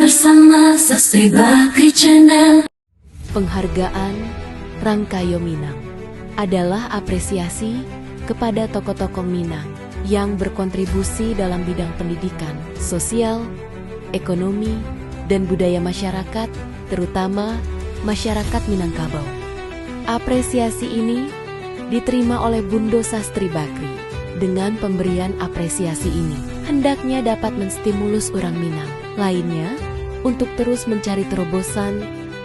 bersama Sastri Bakri Channel. Penghargaan Rangkayo Minang adalah apresiasi kepada tokoh-tokoh Minang yang berkontribusi dalam bidang pendidikan, sosial, ekonomi, dan budaya masyarakat, terutama masyarakat Minangkabau. Apresiasi ini diterima oleh Bundo Sastri Bakri. Dengan pemberian apresiasi ini, hendaknya dapat menstimulus orang Minang lainnya untuk terus mencari terobosan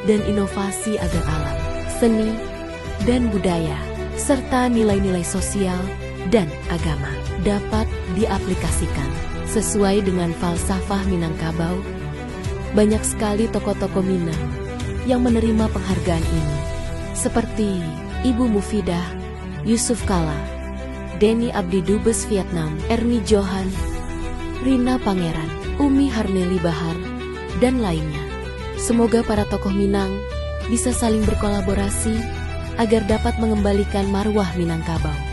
dan inovasi agar alam, seni, dan budaya, serta nilai-nilai sosial dan agama dapat diaplikasikan sesuai dengan falsafah Minangkabau. Banyak sekali tokoh-tokoh Minang yang menerima penghargaan ini, seperti Ibu Mufidah, Yusuf Kala, Denny Abdi Dubes Vietnam, Erni Johan, Rina Pangeran, Umi Harneli Bahar, dan lainnya. Semoga para tokoh Minang bisa saling berkolaborasi agar dapat mengembalikan marwah Minangkabau.